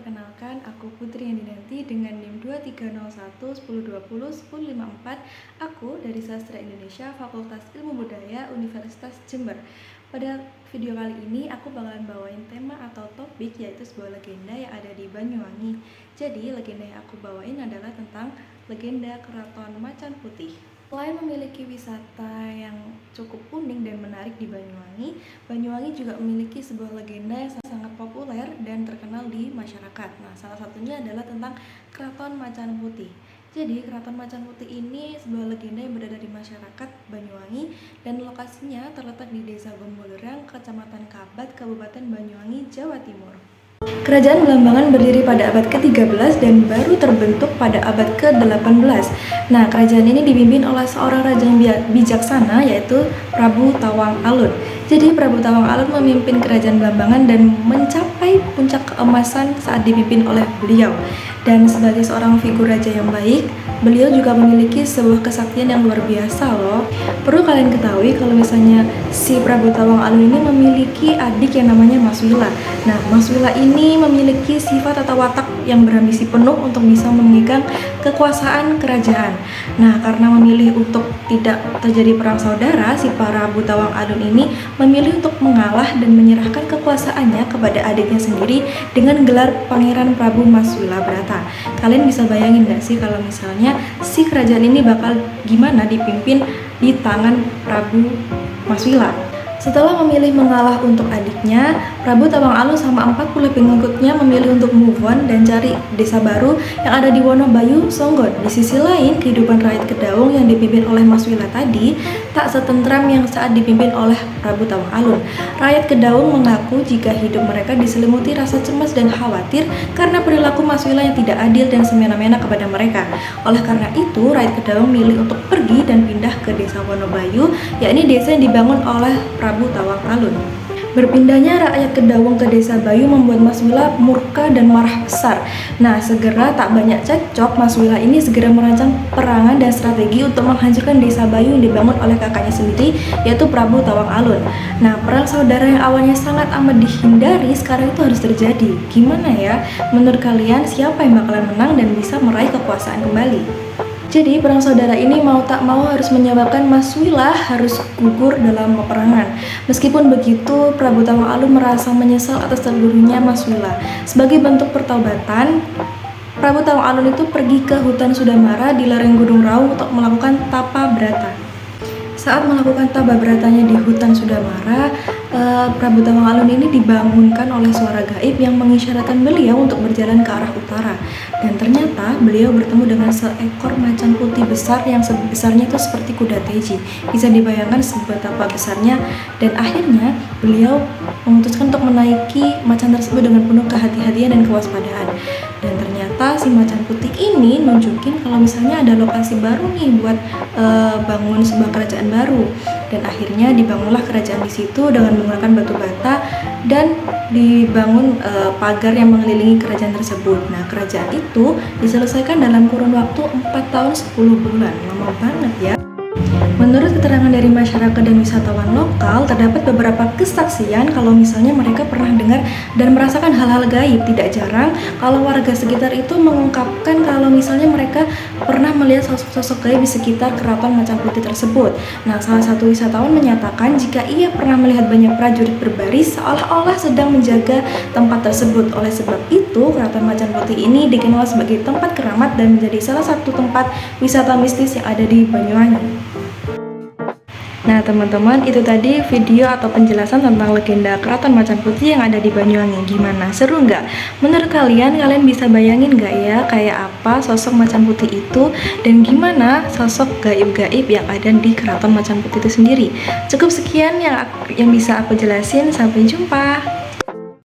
perkenalkan, aku Putri yang dinanti dengan NIM 2301 1020 1054. Aku dari Sastra Indonesia, Fakultas Ilmu Budaya, Universitas Jember. Pada video kali ini, aku bakalan bawain tema atau topik, yaitu sebuah legenda yang ada di Banyuwangi. Jadi, legenda yang aku bawain adalah tentang legenda Keraton Macan Putih. Selain memiliki wisata yang cukup unik dan menarik di Banyuwangi, Banyuwangi juga memiliki sebuah legenda yang sangat populer dan terkenal di masyarakat. Nah, salah satunya adalah tentang Keraton Macan Putih. Jadi, Keraton Macan Putih ini sebuah legenda yang berada di masyarakat Banyuwangi dan lokasinya terletak di Desa Gombolerang, Kecamatan Kabat, Kabupaten Banyuwangi, Jawa Timur. Kerajaan Belambangan berdiri pada abad ke-13 dan baru terbentuk pada abad ke-18. Nah, kerajaan ini dipimpin oleh seorang raja yang bijaksana, yaitu Prabu Tawang Alun. Jadi, Prabu Tawang Alun memimpin kerajaan Belambangan dan mencapai puncak keemasan saat dipimpin oleh beliau. Dan sebagai seorang figur raja yang baik, beliau juga memiliki sebuah kesaktian yang luar biasa loh. Perlu kalian ketahui kalau misalnya si Prabu Tawang Alun ini memiliki adik yang namanya Maswila. Nah, Maswila ini memiliki sifat atau watak yang berambisi penuh untuk bisa memegang kekuasaan kerajaan. Nah, karena memilih untuk tidak terjadi perang saudara, si Prabu Tawang Alun ini memilih untuk mengalah dan menyerahkan kekuasaannya kepada adiknya sendiri dengan gelar Pangeran Prabu Maswila Brata. Kalian bisa bayangin gak sih kalau misalnya si kerajaan ini bakal gimana dipimpin di tangan Prabu Maswila? Setelah memilih mengalah untuk adiknya, Prabu Tawang Alun sama 40 pengikutnya memilih untuk move on dan cari desa baru yang ada di Wonobayu, Songgon. Di sisi lain, kehidupan rakyat Kedaung yang dipimpin oleh Maswila tadi tak setentram yang saat dipimpin oleh Prabu Tawang Alun. Rakyat Kedaung mengaku jika hidup mereka diselimuti rasa cemas dan khawatir karena perilaku Maswila yang tidak adil dan semena-mena kepada mereka. Oleh karena itu, rakyat Kedaung milih untuk pergi dan pindah ke desa Wonobayu, yakni desa yang dibangun oleh Prabu Tawang Alun. Berpindahnya rakyat Kedaung ke desa Bayu membuat Maswila murka dan marah besar. Nah, segera tak banyak cekcok, Maswila ini segera merancang perangan dan strategi untuk menghancurkan desa Bayu yang dibangun oleh kakaknya sendiri, yaitu Prabu Tawang Alun. Nah, perang saudara yang awalnya sangat amat dihindari sekarang itu harus terjadi. Gimana ya? Menurut kalian siapa yang bakalan menang dan bisa meraih kekuasaan kembali? Jadi, perang saudara ini mau tak mau harus menyebabkan Maswila harus gugur dalam peperangan. Meskipun begitu, Prabu Tawang Alun merasa menyesal atas terbunuhnya Maswila. Sebagai bentuk pertaubatan, Prabu Tawang Alun itu pergi ke hutan Sudamara di lereng Gunung Raung untuk melakukan tapa brata. Saat melakukan tapa bratanya di hutan Sudamara, Prabu Tawang Alun ini dibangunkan oleh suara gaib yang mengisyaratkan beliau untuk berjalan ke arah utara. Dan ternyata beliau bertemu dengan seekor macan putih besar yang besarnya itu seperti kuda teji. Bisa dibayangkan seberapa besarnya, dan akhirnya beliau memutuskan untuk menaiki macan tersebut dengan penuh kehati-hatian dan kewaspadaan. Dan ternyata si macan putih ini nunjukin kalau misalnya ada lokasi baru nih buat bangun sebuah kerajaan baru. Dan akhirnya dibangunlah kerajaan di situ dengan menggunakan batu bata dan dibangun pagar yang mengelilingi kerajaan tersebut. Nah, kerajaan itu diselesaikan dalam kurun waktu 4 tahun 10 bulan. Lama banget ya. Menurut keterangan dari masyarakat dan wisatawan lokal, terdapat beberapa kesaksian kalau misalnya mereka pernah dengar dan merasakan hal-hal gaib. Tidak jarang kalau warga sekitar itu mengungkapkan kalau misalnya mereka pernah melihat sosok-sosok gaib di sekitar Keraton Macan Putih tersebut. Nah, salah satu wisatawan menyatakan jika ia pernah melihat banyak prajurit berbaris seolah-olah sedang menjaga tempat tersebut. Oleh sebab itu, Keraton Macan Putih ini dikenal sebagai tempat keramat dan menjadi salah satu tempat wisata mistis yang ada di Banyuwangi. Nah, teman-teman, itu tadi video atau penjelasan tentang legenda Keraton Macan Putih yang ada di Banyuwangi. Gimana? Seru nggak? Menurut kalian bisa bayangin nggak ya kayak apa sosok Macan Putih itu dan gimana sosok gaib-gaib yang ada di Keraton Macan Putih itu sendiri? Cukup sekian yang bisa aku jelasin. Sampai jumpa.